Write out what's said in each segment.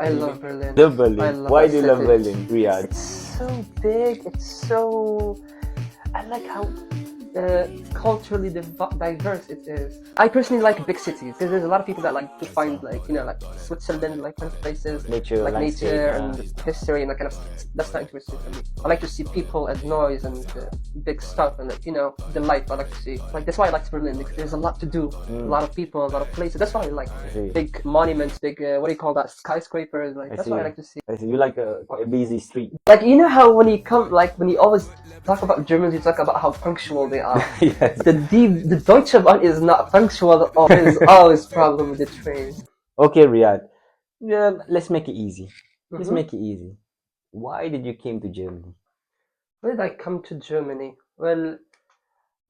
I love Berlin. Love Berlin. I love Why that do you love city. Berlin, Riyadh? It's so big. It's so. I like how culturally diverse it is. I personally like big cities because there's a lot of people that like to find like like Switzerland, like kind of places, Nature, like landscape, nature yeah. and history and that kind of. That's not interesting for me. I like to see people and noise and big stuff and like the life. I like to see. Like that's why I like Berlin because there's a lot to do, a lot of people, a lot of places. That's why I like see. big monuments, big what do you call that? Skyscrapers. Like that's what I like to see. I see. You like quite a busy street. Like how when you come, like when you always talk about Germans, you talk about how punctual they are. Yes. The Deutsche Bahn is not punctual at all. There's always problem with the trains. Okay, Riyadh. Yeah, let's make it easy. Let's Mhm. make it easy. Why did you came to Germany? Why did I come to Germany? Well,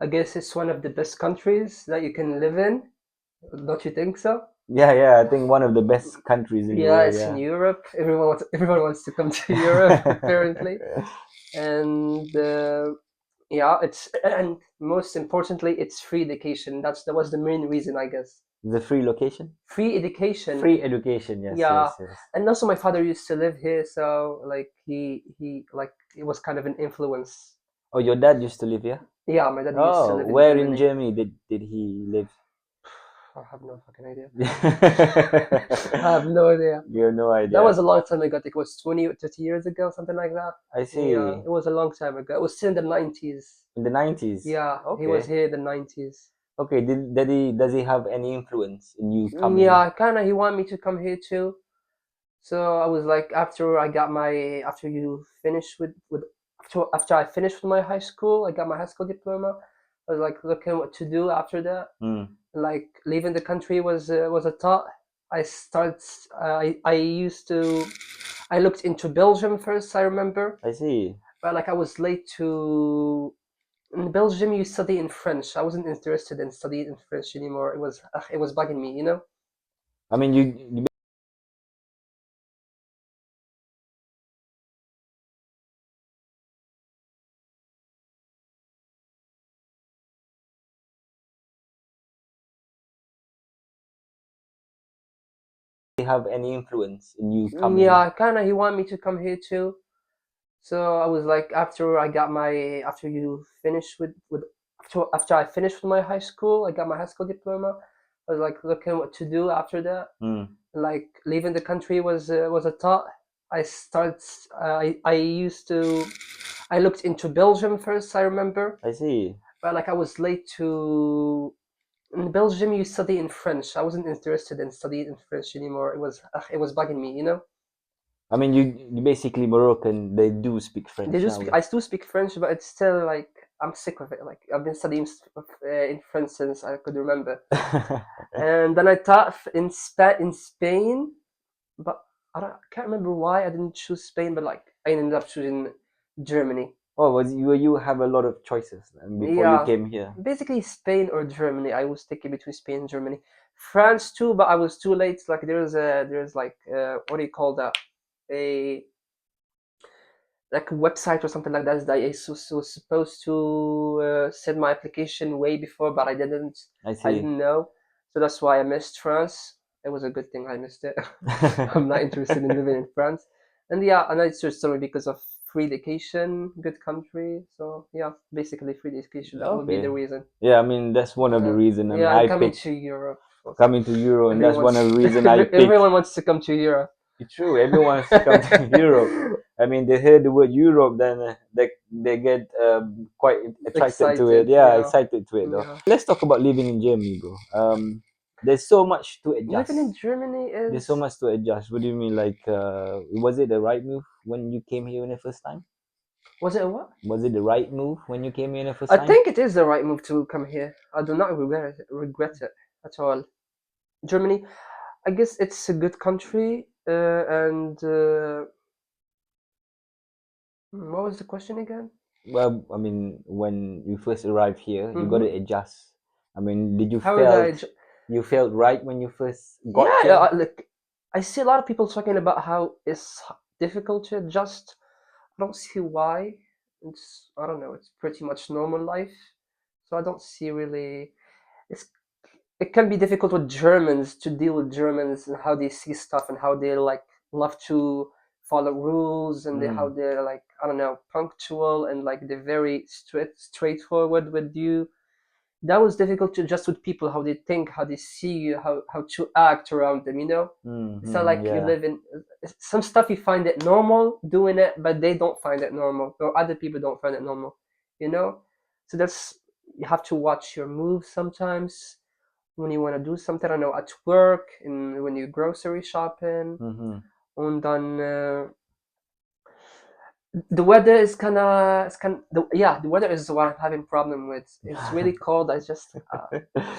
I guess it's one of the best countries that you can live in. Don't you think so? Yeah. I think one of the best countries in the Yeah, world. it's in Yeah. Europe. Everyone wants to come to Europe apparently, and yeah, and most importantly, it's free education. That was the main reason, I guess. The free location. Free education. Free education. Yes. Yeah, Yes. and also my father used to live here, so like he like it was kind of an influence. Oh, your dad used to live here. Yeah, my dad used to Oh, live in where in Germany. Germany did he live? I have no fucking idea. You I have no idea. have no That idea. was a long time ago. I think it was 20, 30 years ago, something like that. I see. Yeah, it was a long time ago. It was still in the 90s. In the 90s. Yeah, he Okay. was here in the 90s. Okay. Does he have any influence in you coming? Yeah, kind of. He wanted me to come here too. So I was like, after you finish with after I finished with my high school, I got my high school diploma. I was like looking what to do after that. Mm. Like leaving the country was a thought. I start. I used to. I looked into Belgium first. I remember, I see. but like I was late to. In Belgium, you study in French. I wasn't interested in studying in French anymore. It was bugging me, I mean, you have any influence in you coming? Yeah, kind of. He wanted me to come here too. So I was like, after you finish with after I finished with my high school, I got my high school diploma. I was like looking what to do after that. Mm. Like leaving the country was a thought. I start. I used to. I looked into Belgium first. I remember, I see. but like I was late to. In Belgium, you study in French. I wasn't interested in studying in French anymore. It was bugging me. I mean, you basically Moroccan. They do speak French. They do speak. I still speak French, but it's still like I'm sick of it. Like I've been studying in French since I could remember, and then I taught in Spain, but I can't remember why I didn't choose Spain, but like I ended up choosing Germany. Oh, was you have a lot of choices before you Yeah, came here? basically Spain or Germany. I was thinking between Spain and Germany, France too, but I was too late. Like there's like what do you call that? A like a website or something like that that I was supposed to send my application way before, but I didn't. I I see. didn't know, so that's why I missed France. It was a good thing I missed it. I'm not interested in living in France, and yeah, and I chose Germany because of free education, good country. So yeah, basically free education. That would be the Okay. reason. Yeah, I mean that's one of the reason. I mean, Yeah, and I coming picked to Europe. coming to Euro, and that's Everyone one wants of the reason I picked. everyone wants to come to Europe. It's true. Everyone wants to come to Europe. I mean, they hear the word Europe, then they get quite attracted to it. Excited, Yeah, yeah. excited to it though. Yeah. Let's talk about living in Germany, bro. There's so much to adjust. Living in Germany There's is. so much to adjust. What do you mean? Like, was it the right move when you came here in the first time? Was it a what? Was it the right move when you came here in the first I time? think it is the right move to come here. I do not regret it at all. Germany, I guess it's a good country. And what was the question again? Well, I mean, when you first arrived here, you got to Mm-hmm. adjust. I mean, did you How did I? you felt right when you first got Yeah, here? like I see a lot of people talking about how it's difficult to adjust. I don't see why. I don't know. It's pretty much normal life, so I don't see really. It's it can be difficult with Germans to deal with Germans and how they see stuff and how they like love to follow rules, and how Mm. they're like, I don't know, punctual, and like they're very straightforward with you. That was difficult to adjust with people, how they think, how they see you, how to act around them, you know. It's not Mm-hmm. like you Yeah. live in some stuff, you find it normal doing it, but they don't find it normal, or other people don't find it normal, you know. So that's, you have to watch your moves sometimes when you want to do something, I don't know, at work, and when you grocery shopping. Mm-hmm. And then the weather is kind of, yeah, the weather is what I'm having problem with. It's really cold. I just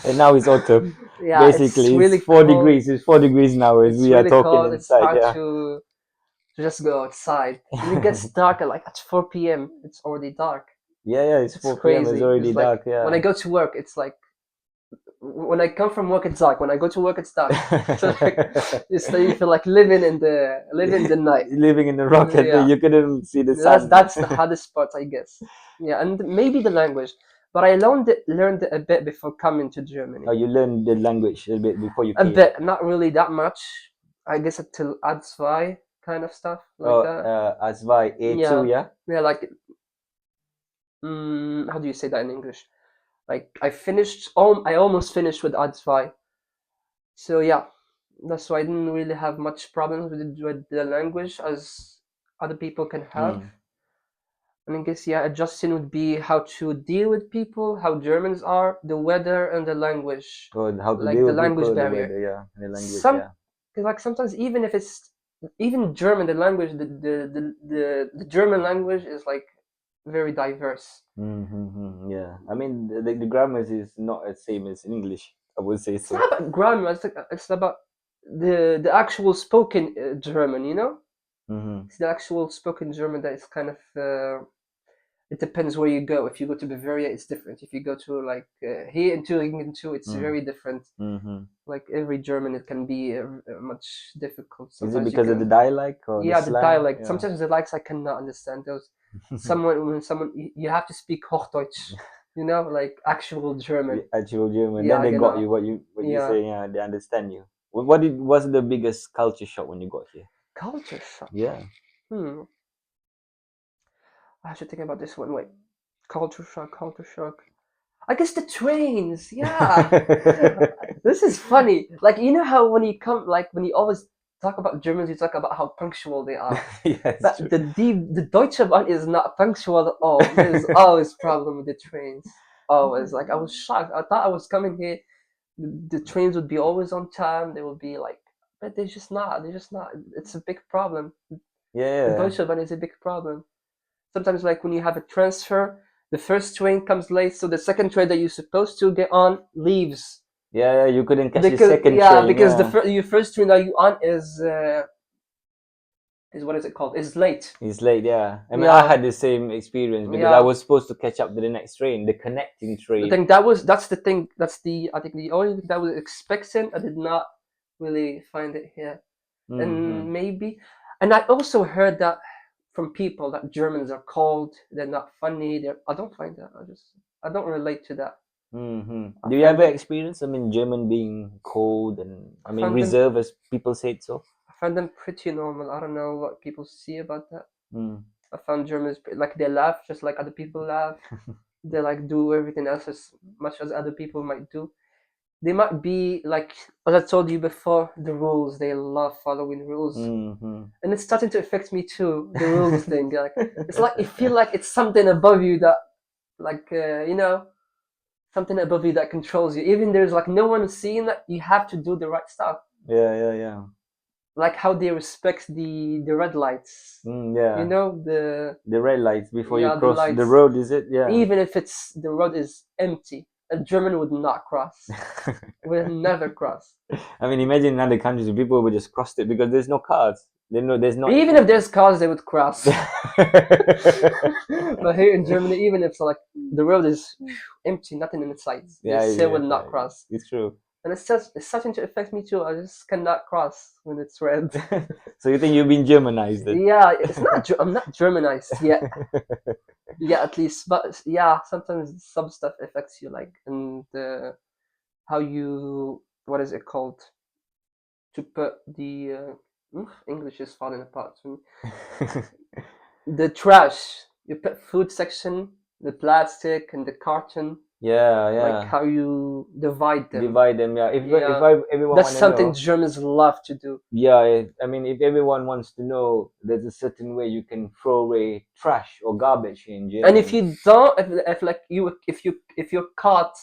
And now it's autumn. yeah, it's Basically, it's really four cold. degrees. It's 4 degrees now as It's we are really talking cold. It's inside. hard Yeah. to just go outside, and it gets dark at 4 p.m. It's already dark. Yeah, yeah. It's It's 4 p.m. It's crazy. already It's like dark. when I Yeah. go to work, it's like when I come from work, it's dark. When I go to work, it's dark. So like, it's like you feel like living the night. Living in the rocket, Yeah, you couldn't see the that's sun. that's the hardest part, I guess. Yeah, and maybe the language, but I learned it a bit before coming to Oh, Germany. you learned the language a bit before you A came. bit, not really that much. I guess until Ads kind of stuff like Oh, that. as by A2, Yeah, yeah. yeah, like how do you say that in English? Like I almost finished with Ads. So yeah, that's why I didn't really have much problems with the language as other people can have. Mm. And I guess yeah, adjusting would be how to deal with people, how Germans are, the weather, and the language, Or how to like deal the with language people, the barrier. weather, yeah, the language, Some, yeah. cause like sometimes even if it's even German, the language, the German language is like very diverse. Mm-hmm, yeah. I mean, the grammar is not the same as English. I would say It's so. not about grammar. It's about the actual spoken German. You know, Mm-hmm. it's the actual spoken German that is kind of. It depends where you go. If you go to Bavaria, it's different. If you go to like here in Thüringen too, it's very different. Mm-hmm. Like every German, it can be much difficult. Is it Sometimes you because of the can, dialect or the yeah, the slang? dialect. Yeah. Sometimes the dialects I cannot understand those. When someone you have to speak Hochdeutsch, you know, like actual German. The actual German. Then Yeah, they you got know, you what you yeah. say. Yeah, they understand you. What's the biggest culture shock when you got here? Culture shock. Yeah. Hmm. I should think about this one. Wait. Culture shock. Culture shock. I guess the trains. Yeah. This is funny. Like you know how when you come, like when you always talk about Germans, you talk about how punctual they are. Yeah, it's But true. the Deutsche Bahn is not punctual at all. There's always problem with the trains. Always. Like I was shocked. I thought I was coming here. The trains would be always on time. They would be like, but they're just not. They're just not. It's a big problem. The Yeah, Deutsche Bahn is a big problem. Sometimes, like when you have a transfer, the first train comes late, so the second train that you're supposed to get on leaves. yeah, yeah. You couldn't catch the Because second yeah, train. because Yeah, your first train that you on is what is it called? Is late. it's late. Yeah, I mean, I Yeah, had the same experience because I yeah. was supposed to catch up to the next train, the connecting I train. think that's the thing. I think the only thing that I was expecting. I did not really find it here, Mm-hmm. and maybe. And I also heard that from people that Germans are cold. They're not funny. I don't find that. I don't relate to that. Mm-hmm. I Do you find ever them experience? I mean, German being cold and I I mean find them reserved, as people said so. I find them pretty normal. I don't know what people see about that. Mm. I found Germans like they laugh just like other people laugh. They like do everything else as much as other people might do. They might be like, as I told you before, the rules. They love following rules, Mm-hmm. and it's starting to affect me too. The rules thing, like it's like you feel like it's something above you that, like something above you that controls you. Even there's like no one seeing that, you have to do the right stuff. Yeah, yeah, yeah. Like how they respect the red lights. You Yeah. know the The red lights before you yeah, the cross the lights. road, is it? Yeah. Even if the road is empty, a German would not cross. Will never cross. I mean, imagine in other countries, people would just cross it because there's no cars. They know there's not. Even if there's cars, they would cross. But here in Germany, even if like the road is empty, nothing in sight, they Yeah, still will yeah, not yeah. cross. It's true. And it's starting to affect me too. I just cannot cross when it's red. So you think you've been Germanized then? Yeah, it's not. I'm not Germanized yet. Yeah, at least. But yeah, sometimes some stuff affects you, like and how you what is it called to put the English is falling apart to me. The trash, you put food section, the plastic and the carton, Yeah, like yeah. how you divide them. Divide them. Yeah. If Yeah, everyone that's want to something know, Germans love to do. yeah. I mean, if everyone wants to know, there's a certain way you can throw away trash or garbage in And if Germany. you don't, if like you, if you're caught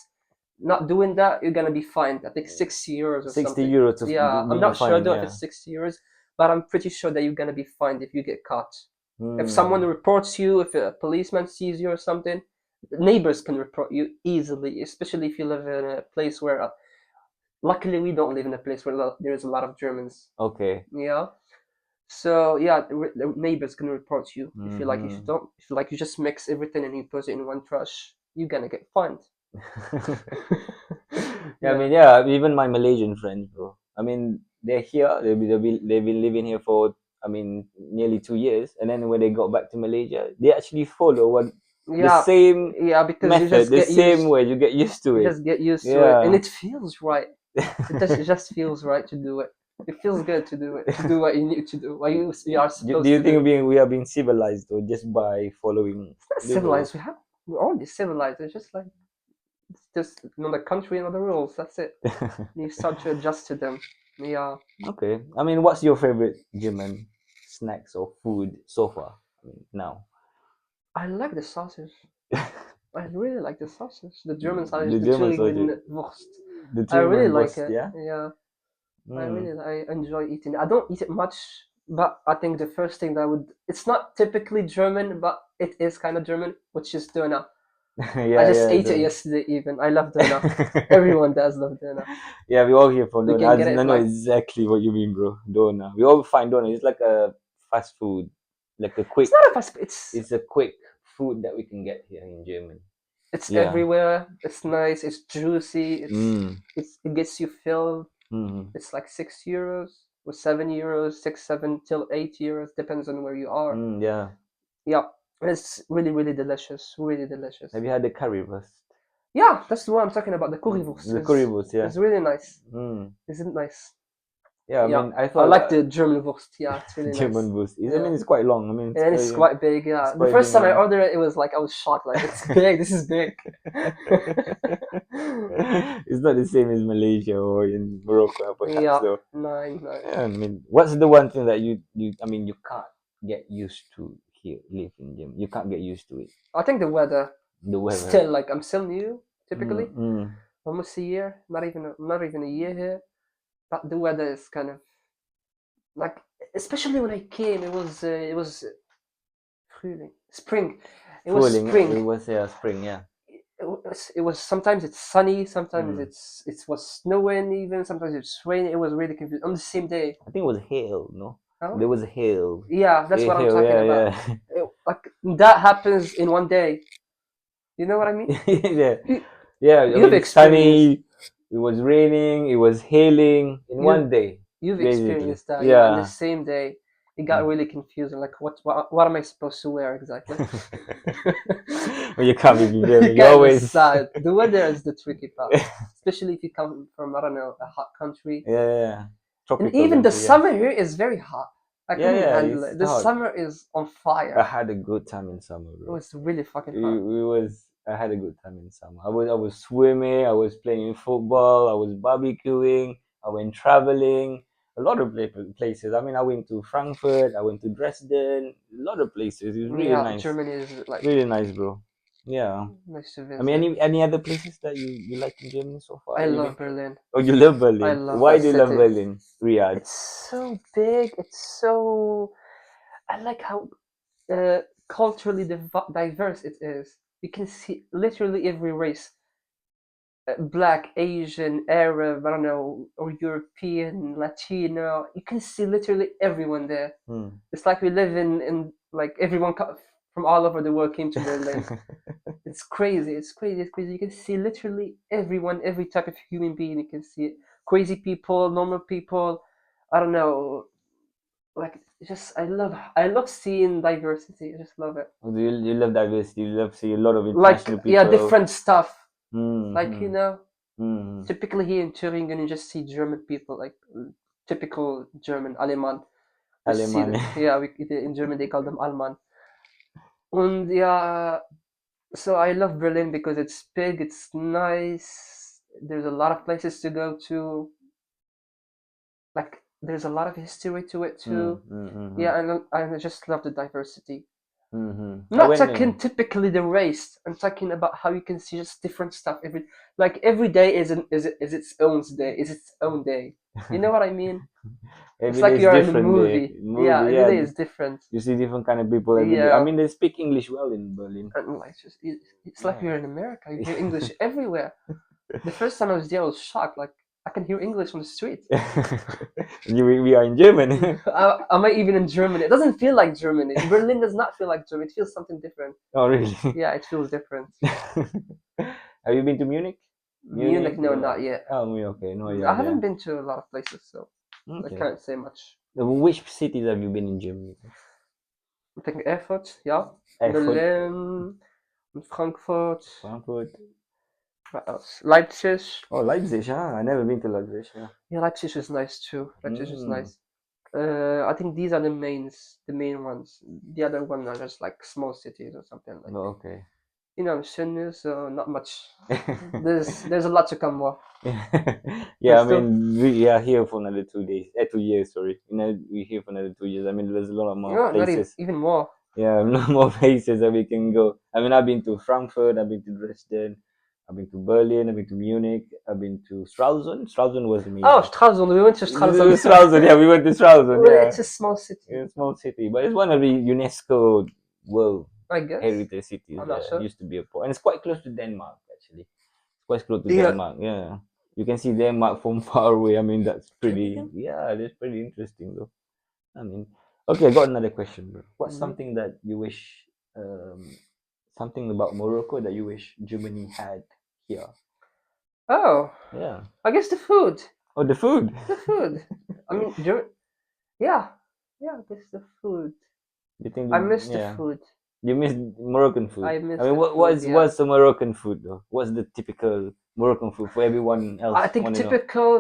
not doing that, you're gonna be fined. I think 60 euros or 60 something. euros to Yeah, I'm being not sure fined. though if Yeah. it's 60 euros, but I'm pretty sure that you're gonna be fined if you get caught. If someone Hmm. reports you, if a policeman sees you or something, neighbors can report you easily, especially if you live in a place where, luckily, we don't live in a place where there's a lot of Germans. Okay. Yeah. So yeah, the neighbors can report you if you like. If you Hmm. don't, if you like, you just mix everything and you put it in one trash, you're gonna get fined. Yeah, I Yeah. mean, yeah, even my Malaysian friends, bro. I mean, they're here. They've been living here for, I mean, nearly 2 years. And then when they got back to Malaysia, they actually follow what the Yeah, same yeah, because method, the same way. You get used to you it. just get used to it, and Yeah. it feels right. It just feels right to do it. It feels good to do it, to do what you need to do, what you are Do supposed you to do. think we are being civilized or just by following It's not the civilized. rules? We're already civilized. It's just like it's just another country, another rules. That's it. You start to adjust to them. Yeah, Okay. I mean, what's your favorite German snacks or food so far? I mean, now. I like the sausage. I really like the sausage. The German sausage, The the German sausage, Wurst. the I really German like bus, it. yeah. Yeah, Mm. I enjoy eating it. I don't eat it much, but I think the first thing that I would, it's not typically German, but it is kind of German, which is doner. I Yeah, just yeah, ate it the. yesterday even. I love doner. Everyone does love doner. Yeah, we all here for We Dona. can get I it know like, exactly what you mean, bro. Dona. We all find Dona. It's like a fast food, like a it's quick. not a fast, It's a quick food that we can get here in Germany. it's Yeah. everywhere. It's nice, it's juicy, Mm. it gets you filled. Mm. It's like 6 euros or 7 euros, 6, 7 till 8 euros, depends on where you are. Mm. Yeah. Yeah, it's really, really delicious. Really delicious. Have you had the currywurst? Yeah, that's the one I'm talking about. The currywurst The currywurst, yeah. is really nice. Mm. Isn't nice? Yeah, I Yeah, mean, I I thought like the German Wurst. Yeah, it's really nice. German boost. I Yeah, mean, it's quite long. I mean, it's and it's very, quite big. it's Yeah, the quite big. first time I Yeah. ordered it, it was like I was shocked. Like it's big. This is big. It's not the same as Malaysia or in Morocco, perhaps. Yeah, So, nine. yeah, I mean, what's the one thing that I mean, you can't get used to here, live in Germany. You can't get used to it. I think the weather The weather. still like I'm still new. Mm, Typically, mm. almost a year. Not even a year here. But the weather is kind of like, especially when I came, Frühling, spring. It was Falling. It spring. was, yeah, spring. Yeah. It was sometimes it's sunny, sometimes Mm. it was snowing, even sometimes it's raining. It was really confusing on the same day. I think it was hail. No, Huh? there was hail. Yeah, that's what I'm Hail. talking Yeah, about. yeah. Like that happens in one day. You know what I mean? Yeah. You, Yeah, I you've mean, it's experienced sunny. It was raining. It was hailing in you've one day, you've basically. experienced that. Yeah, in the Yeah. same day, it got Mm. really confusing. Like what am I supposed to wear exactly? When you come in Germany, you Kind of always. sad. The weather is the tricky part, especially if you come from, I don't know, a hot country. Yeah, yeah. And Tropical even the country, yeah. summer here is very hot. I Yeah, couldn't yeah, handle it's it. The hot. summer is on I fire. had a good time in summer, It bro. was really fucking hot. I had a good time in summer. I was swimming, I was playing football, I was barbecuing, I went traveling, a lot of places. I mean, I went to Frankfurt, I went to Dresden, a lot of places. It was Yeah, Germany is like really nice, bro. Yeah. nice to I mean, visit. any other places that you like in Germany so far? I Even love Berlin. oh, you love I Berlin. love Why that do you love city. Berlin, Riyadh? It's so big. It's so. I like how culturally diverse it is. You can see literally every race. Black, Asian, Arab, I don't know, or European, Latino. You can see literally everyone there. Hmm. It's like we live in like everyone from all over the world came to Berlin. It's crazy. It's crazy. It's crazy. You can see literally everyone, every type of human being. You can see it. Crazy people, normal people. I don't know. Like just I love seeing diversity. I just love it. You love diversity. You love see a lot of Like international yeah, people. different stuff. Like Mm-hmm. Mm-hmm. typically here in Turingen, you just see German people, like typical German, Aleman. We see, Alemania. yeah, in German they call them Alman. And yeah, so I love Berlin because it's big, it's nice. There's a lot of places to go to. Like there's a lot of history to it too. Yeah, and I just love the diversity. I'm I not went talking typically the race. I'm talking about how you can see just different stuff. Every day is its own day. Is its own day. You know what I mean? It's every day like is you're in a different day. movie. Yeah, Movie, every yeah. day is different. You see different kind of people every day. I Yeah, mean, they speak English well in Berlin. and like it's like Yeah. you're in America. You hear English everywhere. The first time I was there, I was shocked. Like I can hear English on the street. We are in Germany. Am I even in Germany? It doesn't feel like Germany. Berlin does not feel like Germany. It feels something different. Oh, really? Yeah, it feels different. Have you been to Munich? Munich, no, not yet. Oh, Munich. Okay, no, I yeah, haven't there. been to a lot of places, so I Okay. can't say much. Which cities have you been in Germany? I think Erfurt, yeah. Erfurt, Berlin, Frankfurt, Frankfurt. what else? Leipzig. Oh, Leipzig. I never been to Leipzig. Yeah. Yeah, Leipzig is nice too. Leipzig is Mm. nice. I think these are the main ones. The other ones are just like small cities or something like. Oh, okay. You know, Sydney, so not much. There's a lot to come more. Yeah, I Still, mean, we are here for another 2 days. 2 years, sorry. We're here for another 2 years. I mean, there's a lot of more no, not places. even more. Yeah, a lot more places that we can go. I mean, I've been to Frankfurt, I've been to Dresden, I've been to Berlin, I've been to Munich, I've been to Stralsund. Stralsund was amazing. Oh, Stralsund. We went to Stralsund. Stralsund, yeah, we went to Stralsund, Well, yeah. it's a small city. It's a small city, but it's one of the UNESCO World I guess. Heritage Cities. I'm Yeah, not sure. it used to be a port, and it's quite close to Denmark, actually. It's quite close to Yeah. Denmark, yeah. You can see Denmark from far away. I mean, that's pretty, yeah, that's pretty interesting, though. I mean, okay, I got another question, bro. What's something that you wish, something about Morocco that you wish Germany had here? Oh, Yeah. I guess the food. Oh, the food. The food. I mean, yeah, I guess the food. You think? I miss the Yeah. food. You miss Moroccan food. I miss I mean, the food, what's yeah. what's the Moroccan food though? What's the typical Moroccan food for everyone else? I think wanna know?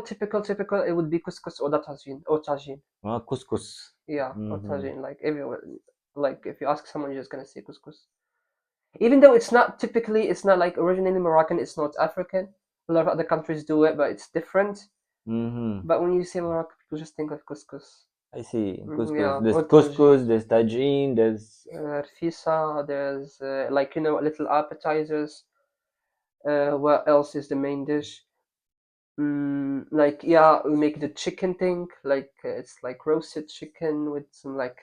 typical. It would be couscous or tagine. Couscous. Yeah, or Mm-hmm. tagine. Like everyone, like if you ask someone, you're just gonna say couscous. Even though it's not like originally Moroccan. It's North African. A lot of other countries do it, but it's different. Mm-hmm. But when you say Morocco, people just think of couscous. I see. Couscous. Yeah, There's or couscous. There's tagine. There's fisa. There's like little appetizers. What else is the main dish? Like yeah, we make the chicken thing. Like it's like roasted chicken with some like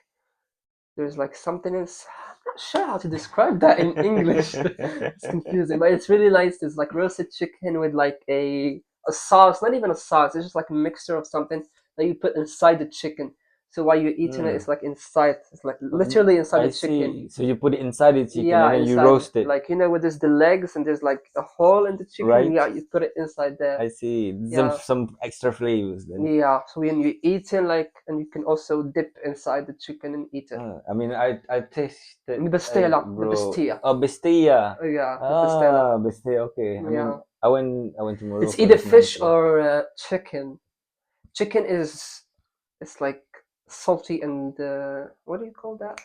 there's like something else. I'm not sure how to describe that in English. It's confusing, but it's really nice. There's like roasted chicken with like a sauce, not even a sauce. It's just like a mixture of something that you put inside the chicken. So while you're eating it, it's like inside. It's like literally inside I the chicken. see. So you put it inside the chicken Yeah, and then you inside. roast it, Like where there's the legs and there's like a hole in the chicken. right? Yeah, you put it inside there. I see. Yeah. Some extra flavors then. Yeah, so when you eat it, like, and you can also dip inside the chicken and eat it. I mean, I tasted Bistella, the bro. Bistilla. Oh, Bistilla. Yeah, the Bistella. Bistilla. Okay. I Yeah. mean, I went to Morocco. It's either It's fish nice, yeah. or chicken. Chicken it's like salty and what do you call that?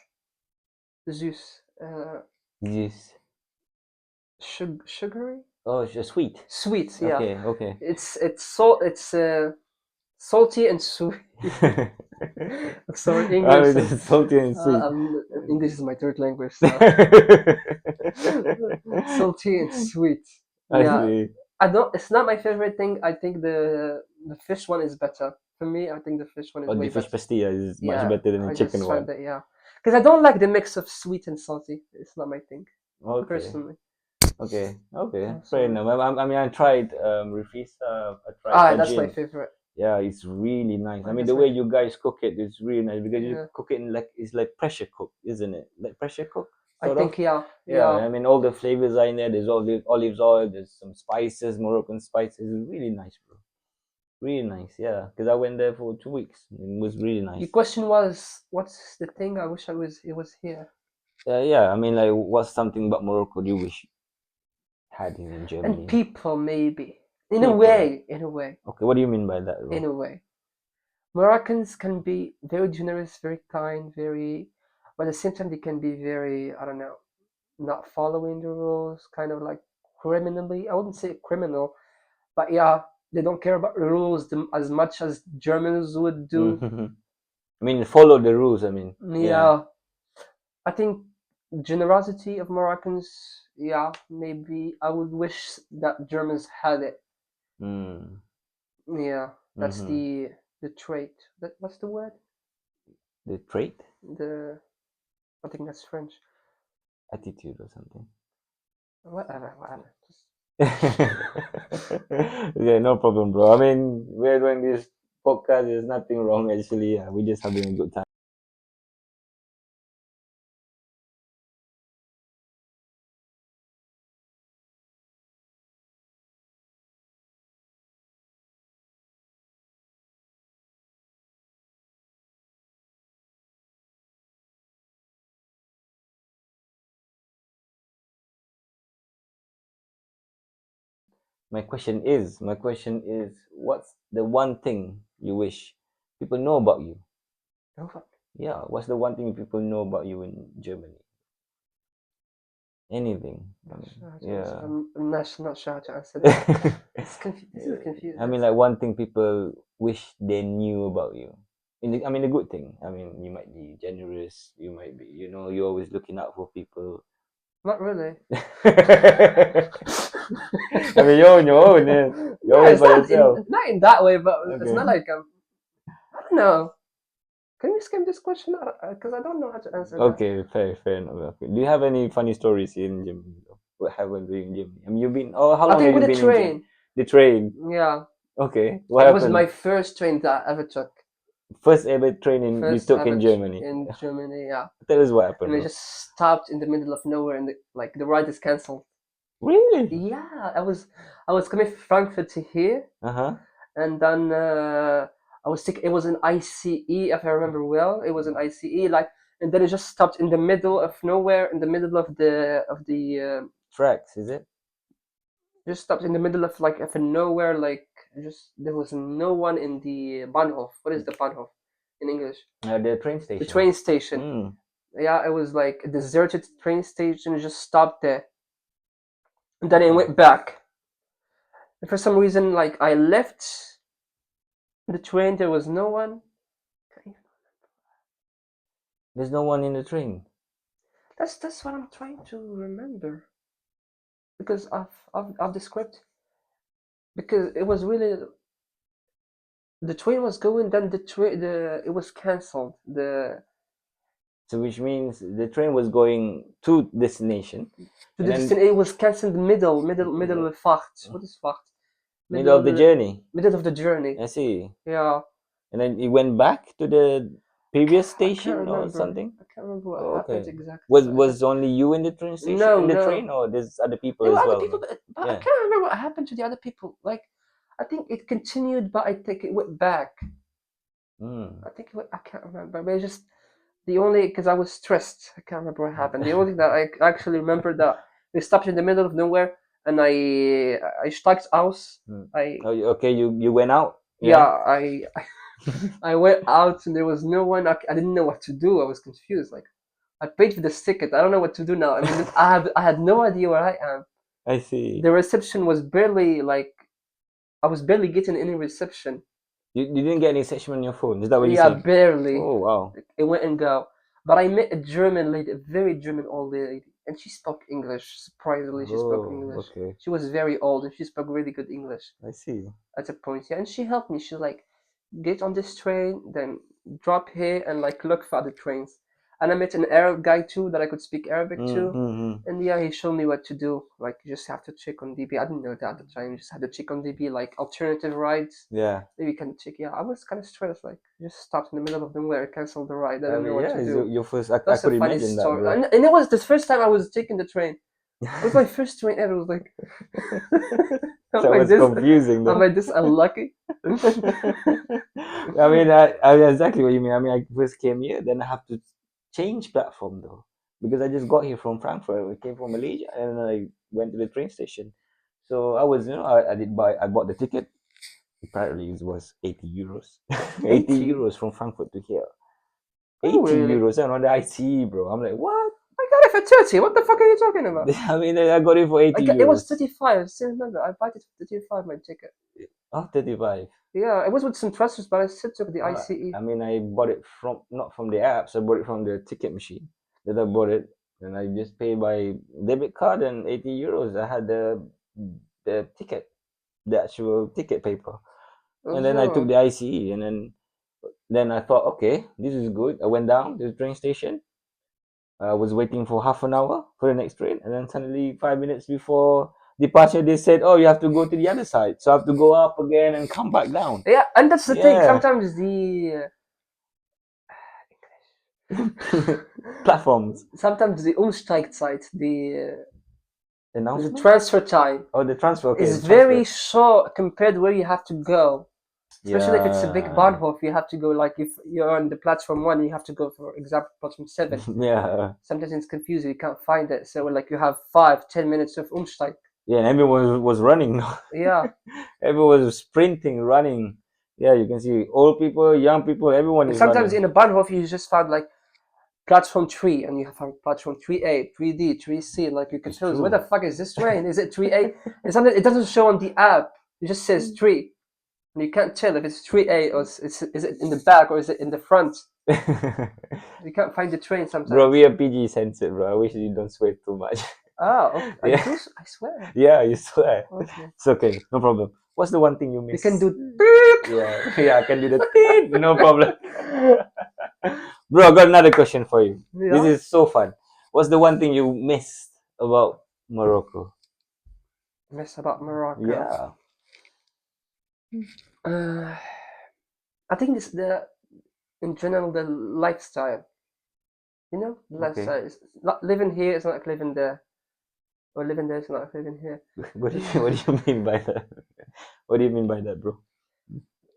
Zeus. Yes. Sugary? Oh, it's just sweet. Sweet, yeah. Okay. Okay. It's salty and sweet. Sorry, English. It's salty and sweet. English is my third language. So. Salty and sweet. I Yeah, see. It's not my favorite thing. I think the fish one is better for me. I think the fish one is But way the fish better. pastilla is much Yeah, better than the I chicken just one. find that because I don't like the mix of sweet and salty. It's not my thing Okay. personally. Okay. Yeah, Fair so enough. I mean, I tried Rifisa. I tried that's my tagine. favorite. Yeah, it's really nice. I mean, That's the way my you guys cook it is really nice because you yeah. cook it in like it's like pressure cook, isn't it? Like pressure cook, I sort think of. yeah. Yeah, I mean, all the flavors are in there. There's all the olive oil. There's some spices, Moroccan spices. It's really nice, bro. Really nice. Yeah, because I went there for 2 weeks. It was really nice. Your question was, what's the thing I wish it was here? Yeah, I mean, like, what's something about Morocco you wish had in Germany? And people maybe. In a People. way. Okay, what do you mean by that, bro? In a way. Moroccans can be very generous, very kind, very, but at the same time they can be very, I don't know, not following the rules, kind of like criminally. I wouldn't say criminal, but yeah, they don't care about the rules as much as Germans would do. Mhm. I mean, follow the rules. I mean, yeah. Yeah, I think generosity of Moroccans. Yeah, maybe I would wish that Germans had it. Mm. Yeah, that's Mm-hmm. the trait. That what's the word? The trait, The I think that's French. attitude, or something. Whatever, whatever. Just Yeah, no problem, bro. I mean, we're doing this podcast. There's nothing wrong, actually. We're just having a good time. My question is, what's the one thing you wish people know about you? go for it. Yeah, what's the one thing people know about you in Germany? Anything. I Not mean, sure how to answer. yeah. I'm not sure how to answer that. This is confusing. I mean, like one thing people wish they knew about you. I mean, a good thing. I mean, you might be generous. You might be, you're always looking out for people. Not really. I mean, you're on your own. Yeah. You're No, always it's by yourself. not in that way, but it's Okay. not like I don't know. Can you skip this question? Because I don't know how to answer that. Okay, fair enough. Okay. Do you have any funny stories in Germany, though? What happened in Germany? I mean, you've been. Oh, how I long think have you with the been in Germany? train. The train. Yeah, Okay. What it was my happened? first train that I ever took. First ever training you First took ever in Germany. in Germany. Yeah, Tell us what and happened, I bro. just stopped in the middle of nowhere, and the ride is cancelled. Really? Yeah, I was coming from Frankfurt to here, Uh huh. and then I was thinking it was an ICE if I remember well. It was an ICE, like, and then it just stopped in the middle of nowhere, in the middle of the Tracks, is it? just stopped in the middle of like of nowhere, like just there was no one in the Bahnhof. What is the Bahnhof in English? The train The station. train station. Mm. Yeah, it was like a deserted train station. It just stopped there, and then it Oh. went back. And for some reason, like I left the train, there was no one. There's no one in the train. That's what I'm trying to remember because of the script, because it was really the train was going, then the it was cancelled. The So which means the train was going to destination, to and the then it was cancelled middle of Fahrt. What is Fahrt? middle of the Middle journey. middle of the journey. I see. Yeah, And then it went back to the previous I can't station or remember. something. I can't remember what Oh, happened okay. exactly, Was but I just was only you in the train station no in the no. train, or there's other people There were as other well? people, No? but I Yeah. can't remember what happened to the other people. Like I think it continued, but I think it went back. Mm. I can't remember, but it's just the only because I was stressed. I can't remember what happened. The only thing that I actually remember that we stopped in the middle of nowhere, and I steigt aus. Mm. I Oh, okay. You went out. yeah, Yeah. I went out and there was no one. I didn't know what to do. I was confused. Like I paid for this ticket. I don't know what to do now. I mean, I had no idea where I am. I see. The reception was barely like I was barely getting any reception. You didn't get any section on your phone. Is that what you're Yeah, saying? barely. Oh wow. It went and go. But I met a German lady, a very German old lady, and she spoke English. Surprisingly, she spoke Oh, English. okay. She was very old and she spoke really good English I see. at a point. Yeah, and she helped me. She like, get on this train, then drop here and like look for other trains. And I met an Arab guy too that I could speak Arabic to. Mm-hmm. And yeah, he showed me what to do. Like you just have to check on DB. I didn't know that at the time. You just had to check on DB like alternative rides. Yeah. Maybe you can check. Yeah, I was kind of stressed. Like just stopped in the middle of nowhere, canceled the ride. I I didn't know mean, what yeah, to it's do. your first. I That's a could funny imagine that, story. bro. And it was the first time I was taking the train. It was my first train ever. It was like, am That I was this? confusing, Am though. I this unlucky? I mean, I exactly what you mean. I mean, I first came here, then I have to change platform though, because I just got here from Frankfurt. I came from Malaysia, and I went to the train station. So I was, I bought the ticket, Apparently, it was 80 euros. 80 80? euros from Frankfurt to here. Oh, 80 really? euros and on the ICE, bro. I'm like, what? I got it for 30. What the fuck are you talking about? I mean, I got it for 80 It was euros. 35. I still remember. I bought it for 35, my ticket. Oh, 35. Yeah, it was with some transfers, but I still took the Uh, ICE. I mean, I bought it from not from the apps. I bought it from the ticket machine. Then I bought it, and I just paid by debit card and 80 euros. I had the ticket, the actual ticket paper, and then I took So, the ICE, and then I thought, okay, this is good. I went down to the train station. I was waiting for half an hour for the next train, and then suddenly 5 minutes before departure, they said, "Oh, you have to go to the other side." So I have to go up again and come back down. yeah, and that's the thing. Yeah, Sometimes the platforms sometimes the Umsteigzeit, the announcement. transfer time, Oh, the transfer. Okay, is the transfer. very short compared where you have to go. Especially if it's a big Yeah, Bahnhof, you have to go like if you're on the platform one, you have to go for example platform 7. yeah, Sometimes it's confusing, you can't find it. So like you have 5-10 minutes of Umsteig. yeah. And everyone was running. Yeah. Everyone was sprinting, running. Yeah, you can see old people, young people. Everyone And is sometimes running. in a Bahnhof you just find like platform 3 and you have platform 3A, 3D, 3C. Like you It's confused. Where the true. fuck is this train? Is it 3A? And sometimes it doesn't show on the app. It just says 3. And you can't tell if it's 3A or is it in the back or is it in the front. You can't find the train Bro, sometimes. we are PG censored, bro. I wish you don't swear too much. Ah, okay. I Yeah, do. I swear. yeah, you swear. Okay. It's okay, no problem. What's the one thing you You can miss? do beep. Yeah, yeah, I can do the thing, no problem. Bro, I got another question for you. This Yeah. is so fun. What's the one thing you missed about Morocco? Miss about Morocco. Yeah. Uh, I think it's the in general the lifestyle. You know, the Okay. lifestyle. It's not living here is not like living there, or living there is not like living here. What do you mean by that? What do you mean by that, bro?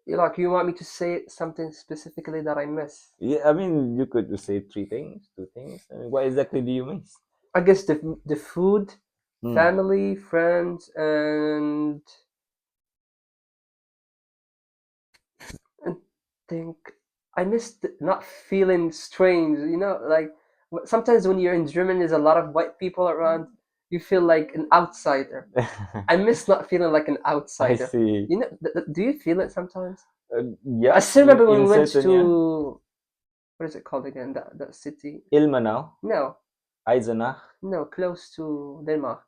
You like you want me to say something specifically that I miss? Yeah, I mean, you could just say three things, two things. I mean, what exactly do you miss? I guess the food, Hmm. family, friends, and think I miss not feeling strange. You know, like sometimes when you're in Germany, there's a lot of white people around. You feel like an outsider. I miss not feeling like an I outsider. see. You know, do you feel it sometimes? I Yeah, still remember when in we went certain, yeah. to what is it called again? That city? Ilmenau, No, Eisenach, no, close to Denmark.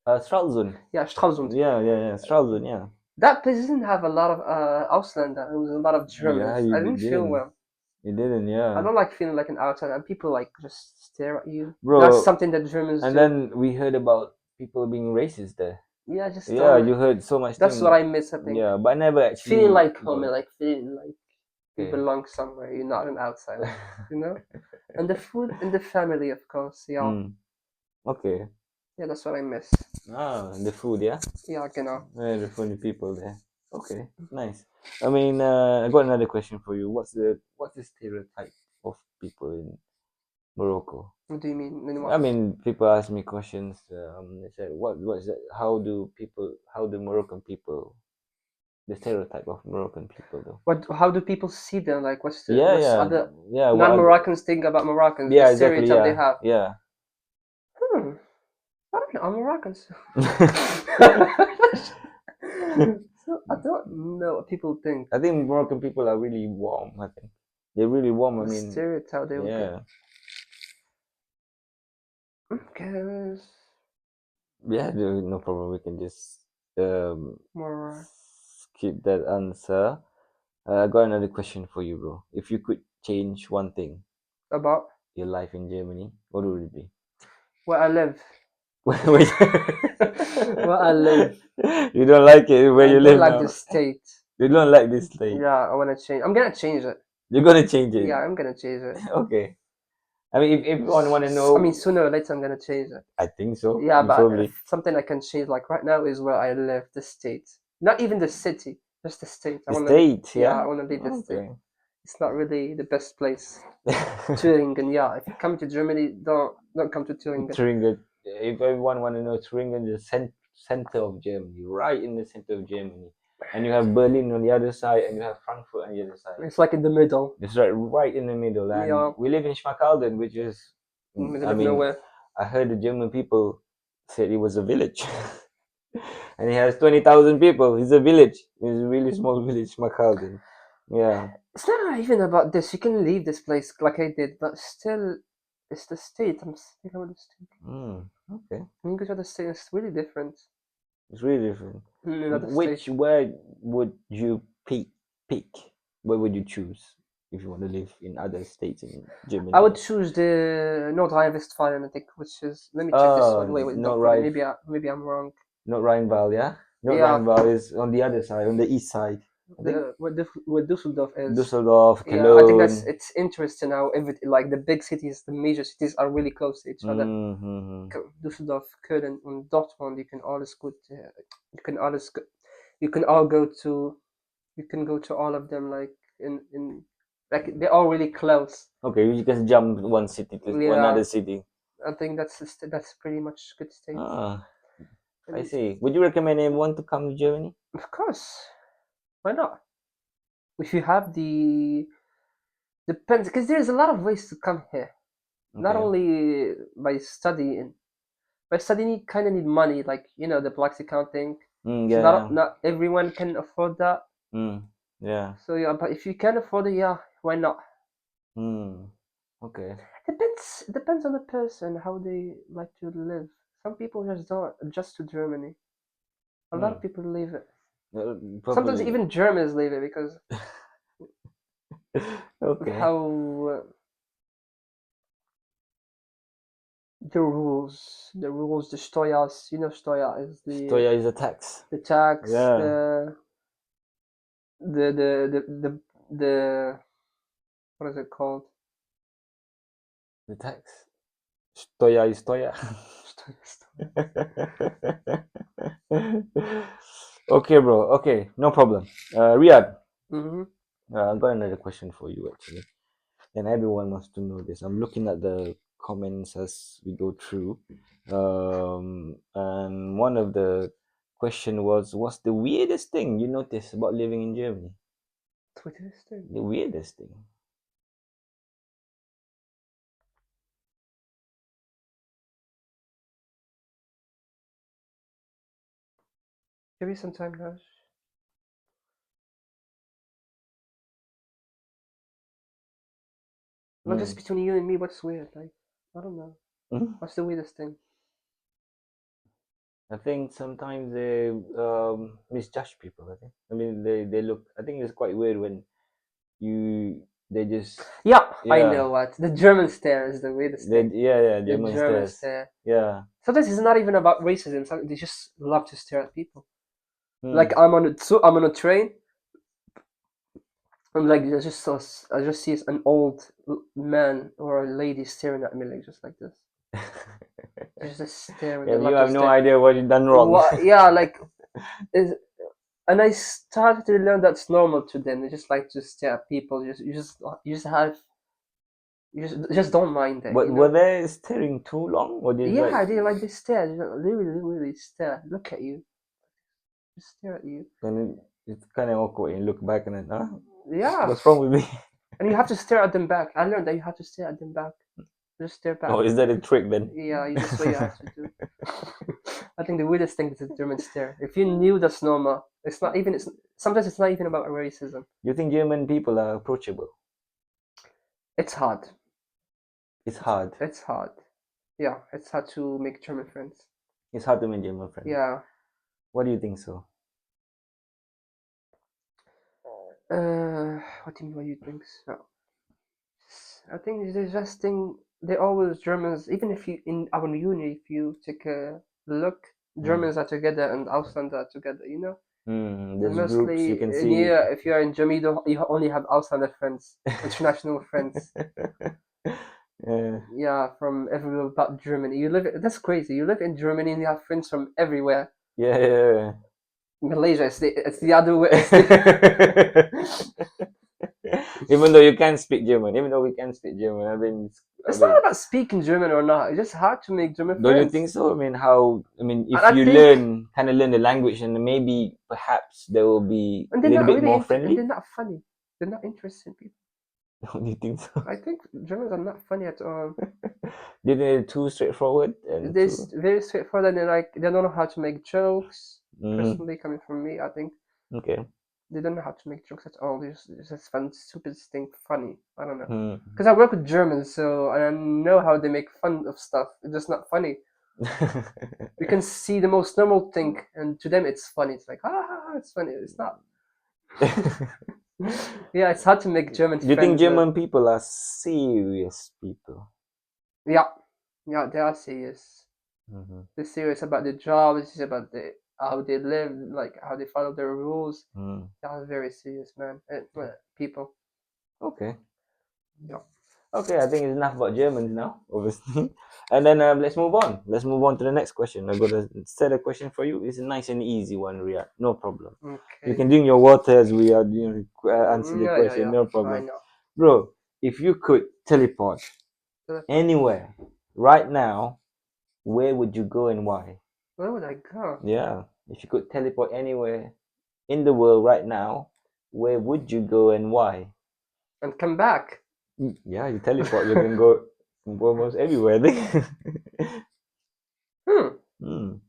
Stralsund. Yeah, Stralsund. Yeah, Stralsund, yeah. That place didn't have a lot of Ausländer. It was a lot of Yeah, Germans. I didn't feel well. You didn't, I yeah. don't like feeling like an outsider, and people like just stare at you. That's Bro, something that Germans and do. then we heard about people being racist there. Yeah, I just Yeah, don't. you heard so much That's what thing. I miss. I think Yeah, but I never feeling actually like home, got and it. like feeling like you Okay. belong somewhere. You're not an outsider. You know. And the food and the family, of course. Yeah, Okay. yeah, that's what I miss. Ah, the food, yeah? Yeah, genau. Yeah, the funny people there. Okay, nice. I mean, I got another question for you. What's the stereotype of people in Morocco? What do you mean? In I what? mean, people ask me questions. They said, "What's that? How do Moroccan people, the stereotype of Moroccan people, though?" What? How do people see them? Like, Yeah, what's yeah, other yeah. non-Moroccans think about Moroccans? The Yeah, exactly. stereotype they Yeah, have. yeah. Hmm. I don't know. I'm Moroccans. So I don't know what people think. I think Moroccan people are really warm. I think they're really warm. I The mean, stereotype they would get. yeah, Okay, yeah. No problem. We can just um more skip that answer. I got another question for you, bro. If you could change one thing, about your life in Germany, what would it be? where I live. Wait. Where I live. You don't like it where I you don't live like now. the state. You don't like this state. Yeah, I want to change. I'm gonna change it. You're gonna change it. Yeah, I'm gonna change it. Okay. I mean, if everyone want to I mean, know, sooner or later, I'm gonna change it. I think so. Yeah, You but probably something I can change, like right now, is where I live, the state. Not even the city, just the state. I the wanna, state, yeah, yeah. I wanna leave the state. Okay. It's not really the best place. Thüringen, yeah. If you come to Germany, don't come to Thüringen. Thuringen. If everyone want to know, Thuringen is the center of Germany, right in the center of Germany. and you have Berlin on the other side, and you have Frankfurt on the other side. It's like in the middle. It's right in the middle, and Yeah. we live in Schmalkalden, which is, Middle I of mean, nowhere. I heard the German people said it was a village, and it has 20,000 people. It's a village. It's a really small village, Schmalkalden. Yeah. It's not even about this. You can leave this place like I did, but still, it's the state. I'm sticking with the state. Okay. When you go to the state, it's really different. It's really different. In another state. Where would you pick? Where would you choose if you want to live in other states in Germany? I would choose the North Rhine-Westphalia, I think, which is. Let me check this one. Wait, not don't right. Maybe I'm wrong. Not Rheinval, yeah. Not Yeah. Rheinval is on the other side, on the east side. Where Düsseldorf is. Düsseldorf, Yeah, Cologne. I think it's interesting how like the big cities, the major cities, are really close to each other. Düsseldorf, Köln, and Dortmund. You can always go to. You can all go to. You can go to all of them like in like they're all really close. Okay, you can jump one city to another city. I think that's pretty much good state. I see. Would you recommend anyone to come to Germany? Of course. Why not? If you have depends, because there's a lot of ways to come here. Okay. Not only by studying. By studying, you kind of need money, like the Black accounting. Yeah. So not everyone can afford that. Yeah. So yeah, but if you can afford it, yeah, why not? Okay. Depends on the person how they like to live. Some people just don't adjust to Germany. A lot of people leave it. Sometimes even Germans leave it because how the rules, the Steuers. Steuer is the Steuer is a tax. The tax. Yeah. The what is it called? The tax. Steuer is Steuer. Okay, bro. Okay, no problem. Riyad. I've got another question for you actually, and everyone wants to know this. I'm looking at the comments as we go through, and one of the question was, what's the weirdest thing you noticed about living in Germany? The weirdest thing. Give me some time, guys. Not just between you and me. What's weird? Like, I don't know. What's the weirdest thing? I think sometimes they misjudge people. I mean, they look. I think it's quite weird when they just. Yeah, I know what the German stare is the weirdest thing. Yeah, the German stare. Yeah. Sometimes it's not even about racism. Sometimes they just love to stare at people. Like I'm on a train. I'm like I just see an old man or a lady staring at me like just like this. Just staring. Yeah, you have no idea what you've done wrong. Yeah, like, and I started to learn that's normal to them. They just like to stare at people. You just don't mind that. But were they staring too long, or they stare. They really stare. Look at you. Just stare at you. And it's kind of awkward. You look back and then, huh? Yeah. What's wrong with me? And you have to stare at them back. I learned that you have to stare at them back. Just stare back. Oh, is that a trick then? Yeah, that's what you have to do. I think the weirdest thing is the German stare. If you knew that's normal, sometimes it's not even about racism. You think German people are approachable? It's hard. It's hard. It's hard. Yeah, it's hard to make German friends. It's hard to make German friends. Yeah. Why do you think so? What do you mean? Why you think so? I think they just think they always Germans. Even if you in our uni, if you take a look, Germans are together and Ausländer are together. There's mostly, groups you can see. Yeah, if you are in Germany, you only have Ausländer friends, international friends. Yeah, from everywhere but Germany. That's crazy. You live in Germany and you have friends from everywhere. Yeah. Malaysia, it's the other way. Even though you can speak German, even though we can speak German, It's not about speaking German or not. It's just hard to make German don't you friends. think so? I mean, how? I mean, And if I you think, kind of learn the language, and maybe perhaps there will be and a they're little not bit really more and they're friendly. not funny. They're not interesting people. Don't you think so? I think Germans are not funny at all. Do you think they're too straightforward and They're too? very straightforward, and they don't know how to make jokes. Mm, Personally, coming from me, I think okay. they don't know how to make jokes at all. They just find stupid thing funny. I don't know. Mm. Because I work with Germans, so I know how they make fun of stuff. It's just not funny. We can see the most normal thing, and to them it's funny. It's like, it's funny. It's not. Yeah, it's hard to make German Do you think friends. German people are serious people? Yeah, yeah, they are serious. Mm-hmm. They're serious about their job. It's about how they live, like how they follow their rules. Mm. They are very serious, man. People. Okay. Yeah. Okay, I think it's enough about Germans now, obviously. And then let's move on. Let's move on to the next question. I got a set a question for you. It's a nice and easy one, Riyad. No problem. You Okay. can drink your water as we are answer the Yeah, yeah, question. yeah. No I problem, know. bro. If you could teleport Teleport. anywhere right now, where would you go and why? Where would I go? Yeah, if you could teleport anywhere in the world right now, where would you go and why? And come back. Yeah, you teleport. You can go almost everywhere. I think. Hmm. Hmm.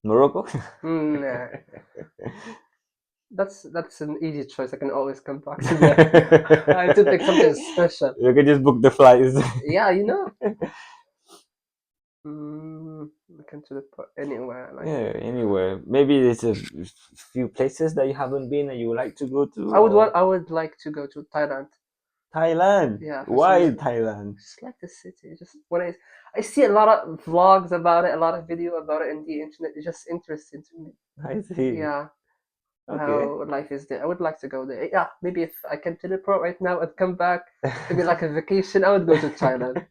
Morocco. Nah. That's an easy choice. I can always come back to there. I have to pick something special. You can just book the flights. Yeah, you know. I can teleport anywhere. Like Yeah, anywhere. Maybe there's a few places that you haven't been and you would like to go to, I would or want. I would like to go to Thailand. Thailand. Yeah, for some Why reason. Thailand? Just like the city. Just when I see a lot of vlogs about it, a lot of video about it in the internet. It's just interesting to me. I see. Yeah, Okay. how life is there. I would like to go there. Yeah, maybe if I can teleport right now and come back, maybe like a vacation, I would go to Thailand.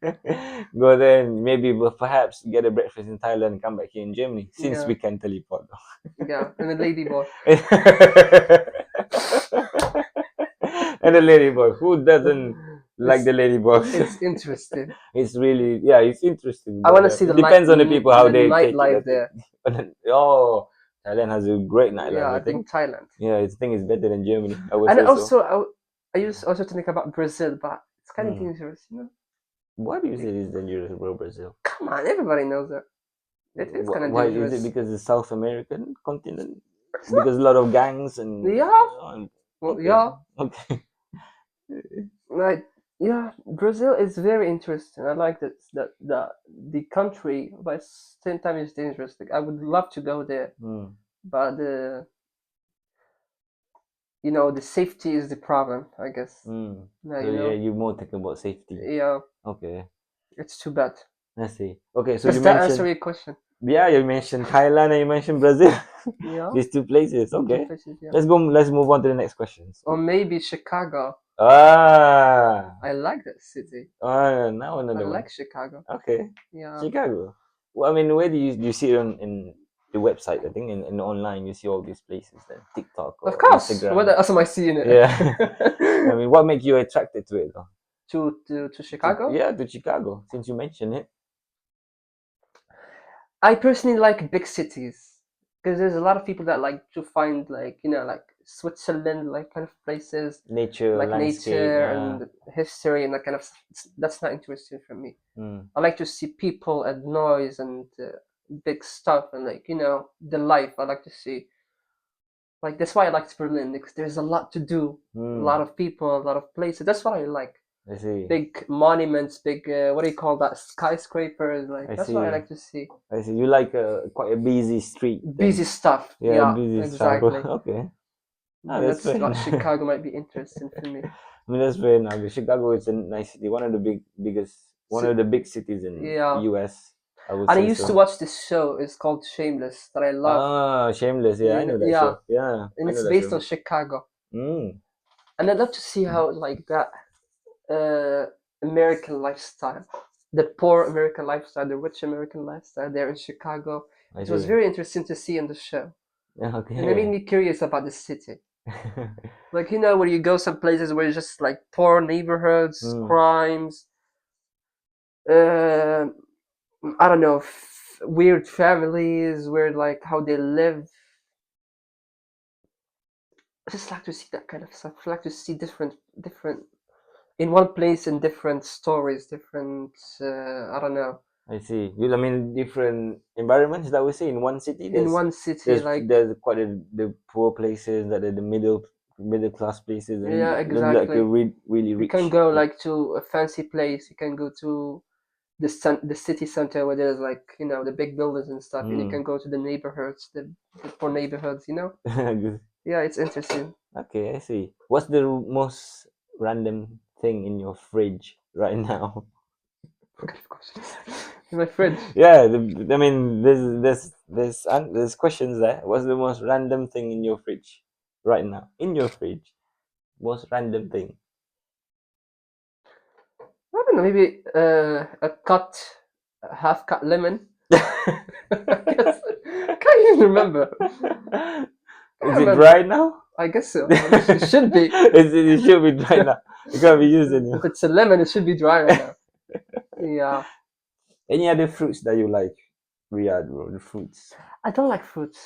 Go there and maybe perhaps get a breakfast in Thailand and come back here in Germany since Yeah, we can teleport. yeah, and a lady boy. And the ladyboy. Who doesn't like It's the ladyboy? it's interesting. It's really, yeah, it's interesting, I but want to see it depends on the people how the they take it. I nightlife think. there. Oh, Thailand has a great nightlife. Yeah, I I think. think Thailand. Yeah, I think it's better than Germany. I would And say so. also, I used also to think about Brazil, but it's kind of Hmm. dangerous, you know. Why do you say it's dangerous, bro, Brazil? Come on, everybody knows that. It is kind of Why is it? dangerous. Because it's South American continent? It's not. Because a lot of gangs and Yeah. Well, okay, yeah. okay. Like, yeah, Brazil is very interesting. I like the country, but at the same time it's dangerous. Like, I would love to go there, Hmm. but the safety is the problem, I guess. Hmm. Yeah, So yeah, you more thinking about safety. yeah, Okay, it's too bad. let's see. Okay, so Does you that answer mentioned your question? yeah, you mentioned Thailand and you mentioned Brazil. Yeah, These two places. two Okay, places. Yeah, let's go. Let's move on to the next questions. or maybe Chicago. Ah, I like that city. now I another one. like Chicago. Okay, Yeah, Chicago. Well, I mean, where do you see it in the website? I think in online you see all these places, then TikTok of or course. What Instagram. else am I seeing it? Yeah, I mean, what make you attracted to it though? To Chicago? Yeah, to Chicago, since you mentioned it. I personally like big cities because there's a lot of people that like to find like like Switzerland like kind of places Nature, like landscape, nature yeah. and history and that kind of that's not interesting for me. Mm, I like to see people and noise and big stuff and like the life. I like to see like that's why I like Berlin because there's a lot to do, a lot mm, of people, a lot of places. That's what I like. I see. Big monuments, big what do you call that? Skyscrapers. Like I that's what I see. like to see. I see. You like quite a busy street Busy then. stuff. Yeah, Yeah, busy stuff. exactly. Okay. Ah, Maybe that's that's fair what enough. Chicago might be interesting for me. I mean, that's fair enough. Chicago is a nice city. One of the one So, of the big cities in yeah, US. I would and I say used to so. watch this show. It's called Shameless that I love. Ah, Shameless. Yeah, I know that Yeah, show. Yeah, and I know it's that based show. on Chicago. Mm. And I'd love to see how like that uh, American lifestyle, the poor American lifestyle, the rich American lifestyle there in Chicago. I It was see. very interesting to see in the show, Yeah, and it made okay. me curious about the city. Like, where you go some places where it's just like poor neighborhoods, Mm, crimes, uh, I don't know, weird families, weird like how they live. I just like to see that kind of stuff. I like to see different in one place and different stories, different. I don't know. I see. I mean, different environments that we see in one city. In There's one city, there's like, there's quite the poor places, that are the middle class places, and yeah, then like a exactly. really You can rich. go like to a fancy place. You can go to the city center where there's like the big buildings and stuff, and you Mm. can go to the neighborhoods, the poor neighborhoods. Yeah, it's interesting. Okay, I see. What's the most random thing in your fridge right now? What kind of questions? In my fridge. Yeah, I mean, there's questions there. What's the most random thing in your fridge right now? In your fridge, most random thing. I don't know. Maybe a half cut lemon. I guess. Can't even remember. Is Can't it remember. dry now? I guess so. It should be. It should be dry now. You can't be using it. If it's a lemon, it should be dry right now. Yeah. Any other fruits that you like, Riyadh, bro? The fruits. I don't like fruits.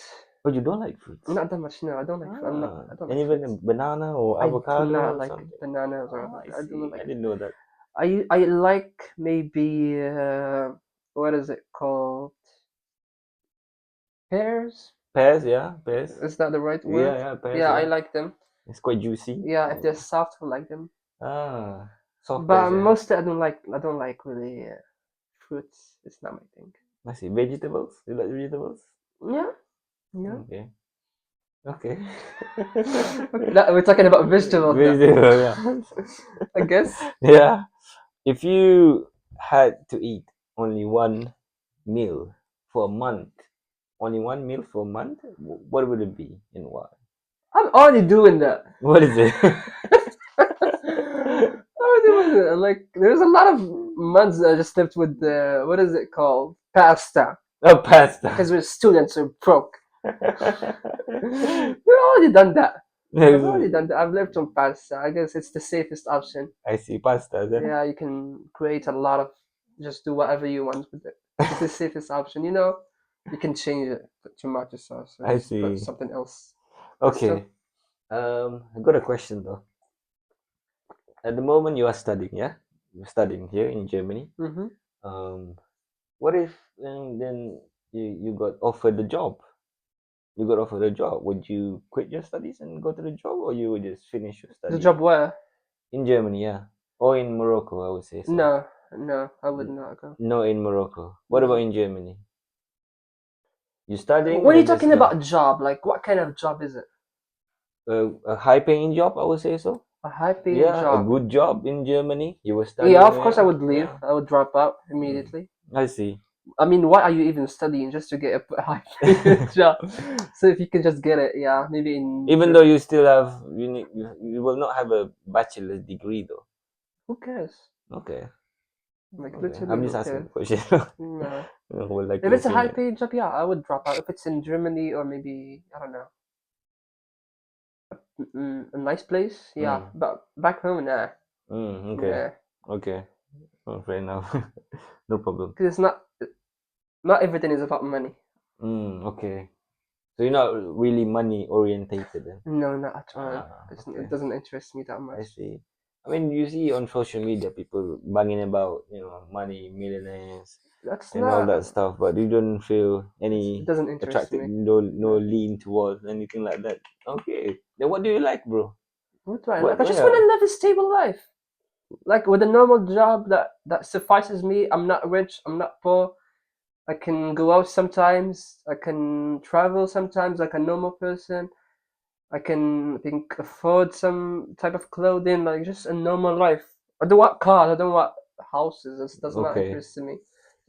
Oh, you don't like fruits? Not that much. No, I don't like. I'm not. Ah, I don't and like even a fruits. banana or I do avocado not or like something. bananas or Ah, I avocado. I do not see. I like. didn't know that. I like maybe what is it called? Pears? Pears, yeah, pears. Is that the right Yeah, word? yeah, pears, Yeah, I yeah. like them. It's quite juicy. Yeah, if they're soft, I like them. Ah, soft But pears, yeah. mostly I don't like. I don't like really fruits. It's not my thing. I see. Vegetables? You like vegetables? Yeah, yeah. Okay. Okay. Okay, we're talking about vegetables now. Vegetable, yeah. I guess. Yeah. If you had to eat only one meal for a month, only one meal for a month, what would it be and why? I'm already doing that. What is it? Already doing it. Like, there's a lot of months that I just lived with the what is it called? Pasta. Oh, pasta. Because we're students, we're broke. We've already done that. I've already done that. I've lived on pasta. I guess it's the safest option. I see pasta, then. Yeah, you can create a lot of, just do whatever you want with it. It's the safest option. You can change it to tomato sauce or I just put see. something else. Pesto. Okay. I got a question though. At the moment you are studying, yeah? You're studying here in Germany. Mm-hmm. Um, what if then you got offered the job? You got offered a job. Would you quit your studies and go to the job, or you would just finish your The study job where? in Germany? Yeah, or in Morocco, I would say so. No, no, I would not go. No, in Morocco. What about No. in Germany? You studying When are you and just talking go. about job, like what kind of job is it? A high-paying job, I would say so. A high-paying Yeah, a job. good job in Germany. You were Yeah, studying of course I there. would leave. Yeah. I would drop out Mm. immediately. I see. I mean, why are you even studying just to get a high-paying job? So if you can just get it, yeah, maybe in Even though you still have you will not have a bachelor's degree though. who cares? Okay. Like Okay. literally, I'm just who asking the cares? question. No. Well, like If your it's a opinion. high-paying job, yeah, I would drop out. If it's in Germany or maybe I don't know, a nice place, yeah. Mm. But back home, nah, Okay. nah, Okay. Oh, fair enough. No problem. because it's not everything is about money. Okay. So you're not really money orientated then? No, not at all. Ah, It okay. doesn't interest me that I much. see. I mean, you see on social media people banging about, money, millionaires, That's and all not. that stuff, but you don't feel It any doesn't interest attracted, me. no No. lean towards anything like that. Okay. Then what do you like, bro? What do I What? like? I just want Yeah. to live a stable life, like with a normal job that suffices me. I'm not rich. I'm not poor. I can go out sometimes. I can travel sometimes like a normal person. I can afford some type of clothing, like just a normal life. I don't want cars. I don't want houses. This does not Okay. interest me.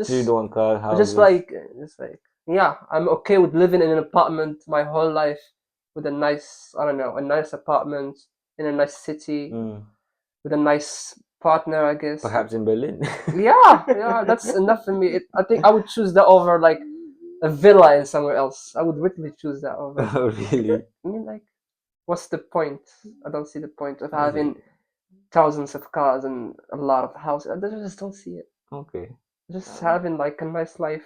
So you Just, don't want car, just houses. like, just like, yeah, I'm okay with living in an apartment my whole life with a nice, I don't know, a nice apartment in a nice city Mm. with a nice partner, I guess. Perhaps in Berlin. Yeah, yeah, that's enough for me. I think I would choose that over like a villa in somewhere else. I would literally choose that over. Oh, really? I mean, like. What's the point? I don't see the point of I see. having thousands of cars and a lot of houses. I just don't see it. Okay. Just having like a nice life.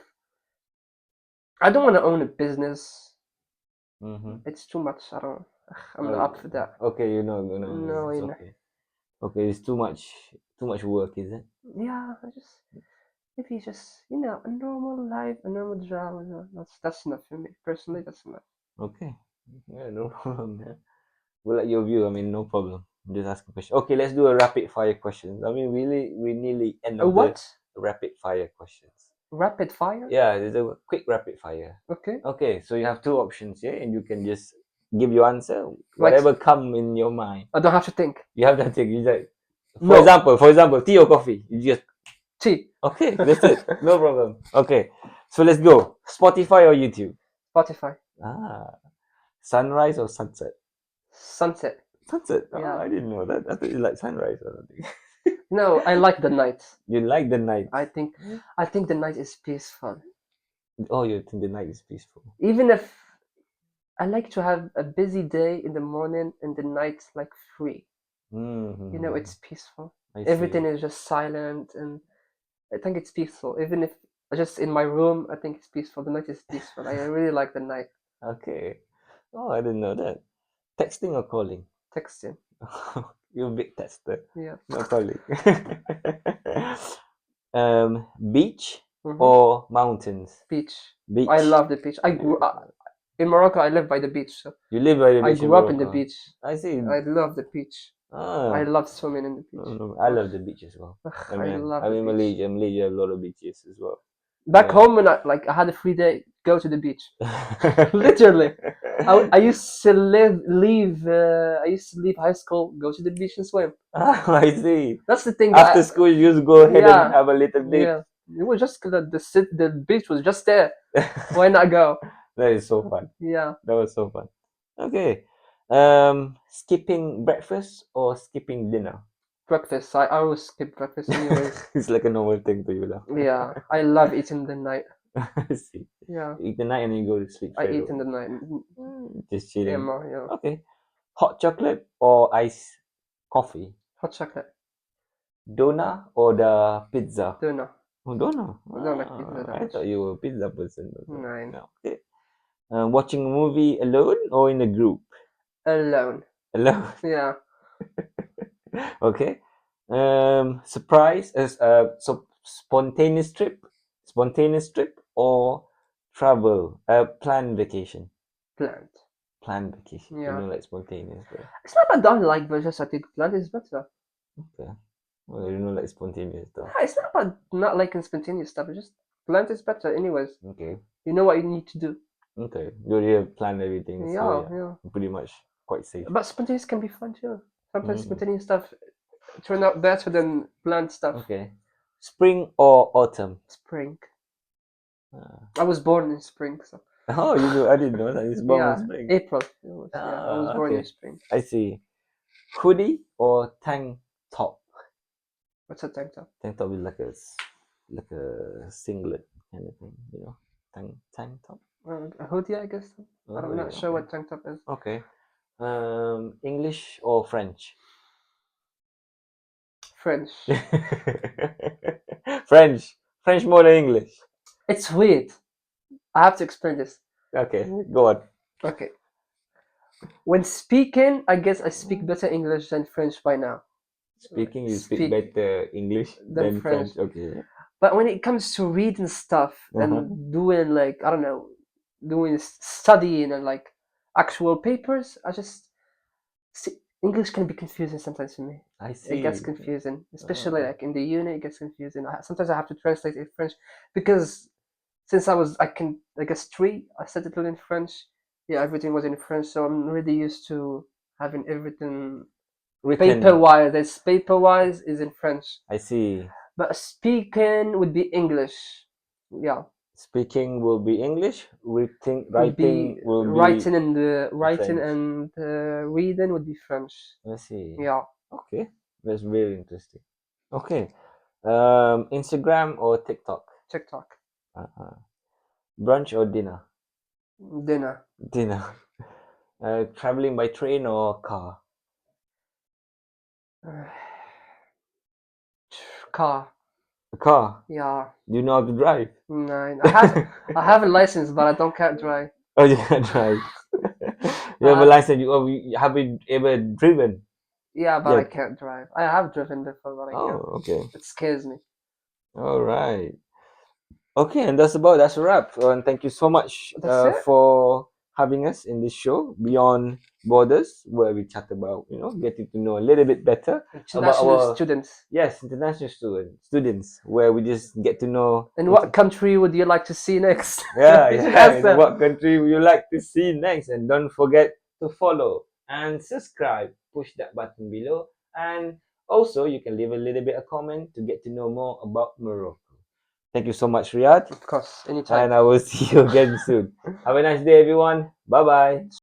I don't want to own a business. Mm-hmm. It's too much. I'm not up for that. Okay, No, it's okay. Okay, it's too much work, is it? yeah, maybe just a normal life, a normal job. That's enough for me personally. That's enough. Okay. Yeah, no problem. Yeah. We'll let your view. I mean, no problem. Just ask a question. Okay, let's do a rapid fire questions. I mean, really, we nearly end A of the what? rapid fire questions. Rapid fire? Yeah, there's a quick rapid fire. Okay. Okay, so you have two options here, and you can just give your answer, Like whatever come in your mind. I don't have to think. You have that thing. You just, No. for example, tea or coffee. You just Tea. okay. That's it. No problem. Okay, so let's go. Spotify or YouTube? Spotify. Ah, sunrise or sunset? Sunset. Sunset. Oh, Yeah. I didn't know that. I thought you like sunrise or something. No, I like the night. You like the night. I think the night is peaceful. Oh, you think the night is peaceful. Even if I like to have a busy day in the morning and the night like free. Mm-hmm. It's peaceful. I Everything see. is just silent, and I think it's peaceful. Even if just in my room, I think it's peaceful. The night is peaceful. I really like the night. Okay. Oh, I didn't know that. Texting or calling? Texting. You're a big tester. Yeah. No calling. Beach Mhm. or mountains? Beach. Beach. I love the beach. I grew up in Morocco. I live by the beach, so You live by the I beach in grew up in the Morocco. beach. I see. I love the beach. I Ah, love swimming in the beach. I love the beach as well. Ugh, I I mean, love I'm the in beach. Malaysia. Malaysia have a lot of beaches as well. Back home, when I had a free day, go to the beach. Literally. I used to leave. I used to leave high school, go to the beach and swim. I see. That's the thing. After school, you just go ahead and have a little dip. Yeah. It was just the beach was just there. Why not go? That is so fun. Yeah. That was so fun. Okay. Skipping breakfast or skipping dinner? Breakfast. I always skip breakfast anyways. It's like a normal thing to you now. Yeah. I love eating the night. I see. Yeah. You eat the night and then you go to sleep I straight eat away. in the night. Just chilling. Yeah. Okay. Hot chocolate or iced coffee? Hot chocolate. Donut or the pizza? Donut. Oh, donut. I don't like pizza that I much. thought you were a pizza person. Nine. No. Okay. Watching a movie alone or in a group? Alone. Alone. Yeah. Okay. Surprise is so spontaneous trip or travel planned vacation. Planned. Planned vacation. You Yeah. know, like spontaneous. But It's not that I don't like, but just I think planned is better. okay. Well, you know, like spontaneous stuff. It's not about not liking spontaneous stuff. It's just planned is better, anyways. Okay. You know what you need to do. Okay. You already have planned everything, so Yeah. yeah, pretty much quite safe. But spontaneous can be fun too. Sometimes Mhm. spontaneous stuff turn out better than planned stuff. Okay. Spring or autumn? Spring. Ah. I was born in spring, so Oh, you know, I didn't know that. It's born in yeah. spring. April. I was born in Okay. spring. I see. Hoodie or tank top? What's a tank top? Tank top is like a singlet kind of thing, you know. Tank top. A hoodie, I guess. I'm not sure what tank top is. Okay. English or French? French. French more than English. It's weird. I have to explain this. Okay, go on. Okay. When speaking, I guess I speak better English than French by now. Speaking, you speak better English than French. Okay. But when it comes to reading stuff Uh-huh. and doing like I don't know, doing studying and like actual papers, I just see, English can be confusing sometimes for me. I see. It gets confusing, especially like in the uni. It gets confusing. Sometimes I have to translate in French because since I guess 3, I started learning French. Yeah, everything was in French, so I'm really used to having everything Written. paper-wise. This paper-wise is in French, I see. but speaking would be English. Yeah, Speaking will be English. Writing would be will be writing and French. reading would be French. I see. Yeah, Okay, that's very interesting. Okay, Instagram or TikTok? TikTok, Brunch or dinner? dinner. Dinner. Traveling by train or car? Car. A car. Yeah. Do you know how to drive? Nine. I have a license, but I don't can't drive. Oh, you can drive. You have a Uh, license. You have you ever driven? yeah, but I Yet. can't drive. I have driven before, but I can't. Oh, okay. It scares me. All right. Okay, and that's a wrap. And thank you so much That's it. for having us in this show Beyond Borders, where we chat about getting to know a little bit better about International our students. international students, where we just get to know In what country would you like to see next? yeah, You should yeah. ask In that. what country would you like to see next? And don't forget to follow and subscribe. Push that button below. And also, you can leave a little bit of comment to get to know more about Morocco. Thank you so much, Riyad. Of course, anytime. And I will see you again soon. Have a nice day, everyone. Bye bye.